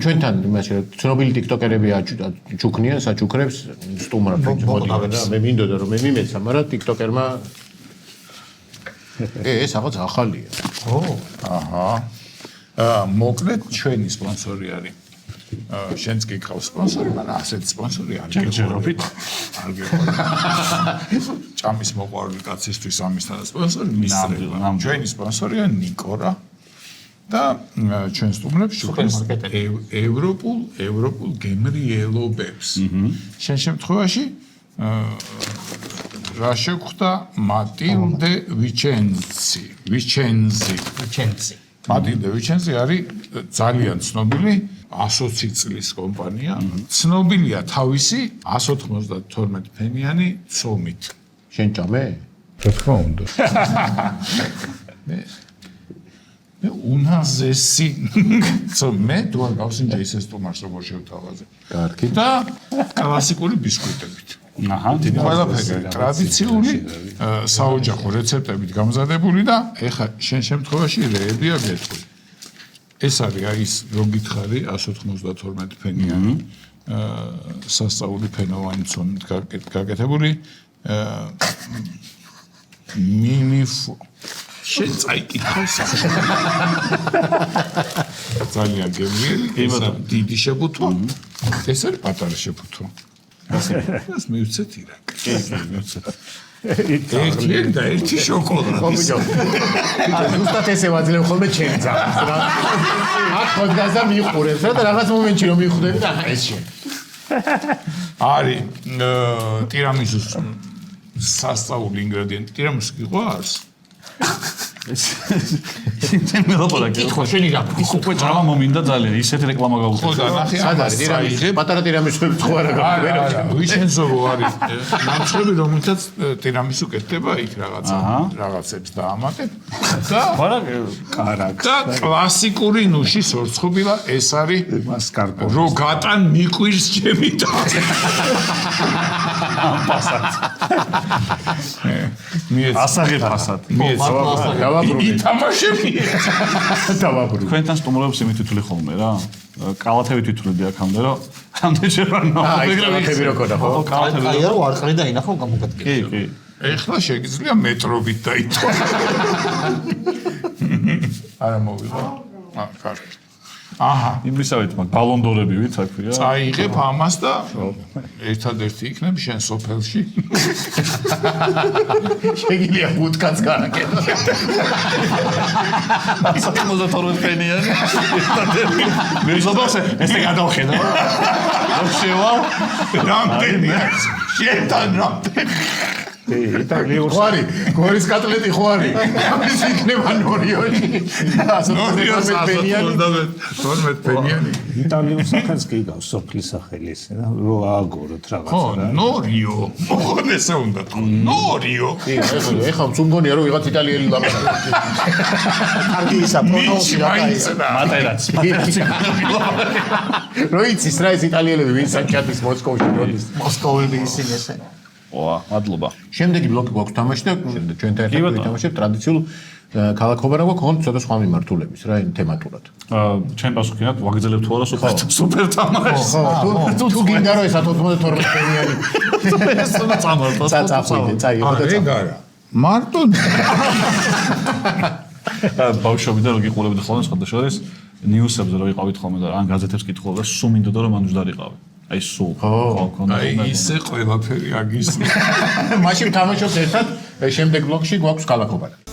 ჩვენთან იმაში ცნობილი ტიკტოკერები აჩუქნიან საჩუქრებს სტუმრად მე მინდოდა რომ მე მიმეცა მაგრამ ტიკტოკერმა ეს რაღაც ახალია მოკლედ ჩვენი სპონსორი არის შენც გიყავს სპონსორი მაგრამ ასეთი სპონსორი არ გეღერობით არ გეღერობით ჭამის მოყვარული კაცისთვის ამისთან სპონსორი მისწრება ჩვენი სპონსორია ნიკორა და ჩვენ სტუმრებს შუქებს ევროპულ გემრიელობებს შენ შემთხვევაში რა შეგვხვდა მატილდე ვიჩენზი მატილდე ვიჩენზი არის ძალიან ცნობილი 120 წლის კომპანია ცნობილია თავისი 192 ფენიანი ცომით შენ ჭამე? რა თქმა უნდა მე უნაზესი მე თუ არ გავსინჯე ისე სტუმარს როგორ შევთავაზე კარგი და კლასიკური ბისკვიტებით ყველაფერი ტრადიციული საოჯახო რეცეპტებით გამზადებული და ეხლა შენ შემთხვევაში რეებია გეტყვი ეს არის აი ის რო გითხარი 192 ფენიანი სასწაული ფენოვანი ცომით გაკეთებული შენ წაიკითხავს ძალიან გემრიელი ეს დიდი შეფუთვა ეს არის პატარა შეფუთვა ეს მივცეთ ირაკ ერთი და ერთი შოკოლადი ზუსტად ესე ვაძლევ ხოლმე ჩემ ძაღლს რა აქ პოდკასტა მიყურებს რა და რაღაც მომენტში რომ მიხდები და ეს შენ არის ტირამისუს სასწაული ინგრედიენტი ტირამისუ გიყვარს შენ მელაპარაკე ხო შენი რა უკვე ჭამა მომინდა ძალიან ისეთი რეკლამა გავუწევ ხო და ნახე სადარი ტირამისუ პატარა ტირამისუები სხვა რა არა ვიშენზო არის ნამსხები რომელთაც ტირამისუ კეთდება იქ რაღაცებს დაამატებ და კარაკ და კლასიკური ნუში სორცხობილა ეს არის მასკარპონე რო გატან მიყვირს ჩემი და პასად ასაღე პასად ითამაშები დავაბრუნე თქვენთან სტუმრობს იმით თვითული ხოლმე რა კალათები თვითულები აქამდე რომ ამდენჯერ არ კალათები რო ქონდა ხო კალათები აი რა ვარყრი და ინახო გამოგადგეს კი ეხლა შეგიძლია მეტრობით დაითო არა მოვიღო კარგი აჰა იმისავით მაგ ბალონდორები ვით აქ ვია წაიღებ ამას და ერთადერთი იქნებ შენ სოფელში შეგიძლია ბუტკაც გააკეთო 192 ფენიანი მე ზოგადად ეს გადავხედა რა შევა რამდენი შეთან რამდენი ხვარი გორის კატლეტი ხვარი ამის იქნება ნორიოში 12 ფენიანი იტალიურ სახელს კი გავს სოფლის სახელი ესე რა რო ააგოროთ რაღაცა ხო ნორიო მოხდა ესე უნდა თქო ნორიო ეხლა მგონია რომ ვიღაც იტალიელი ლაპარაკობს კარგი ისა პრონონსია მატერაც რო იცის რა ეს იტალიელები ვინ საჭათის მოსკოვში როდის მოსკოვები ისინი ესე ვა მადლობა შემდეგი ბლოკი გვაქვს თამაში და ჩვენთან ერთად ვითამაშებთ ტრადიციულ ქალაქობანა გვაქვს ხომ ცოტა სხვა მიმართულების რა იმ თემატურად ჩვენ პასუხი აქვს ვაგრძელებთ თუ არა სუპერ თამაშს თუ გინდა რომ ეს 192 ფენიანი ეს უნდა წამართო წაიყვე არა მარტო ბავშვობიდან რო გიყურებდი ხოლმე სხვადასხვა ნიუსებზე რო ვიყავით ხოლმე და ან გაზეთებს კითხულობდა სულ მინდოდა რომ მანჯდარიყავი აი სულ აი ისე ყველაფერი აგის მაშინ თამაშობთ ერთად შემდეგ ბლოკში გვაქვს ქალაქობანა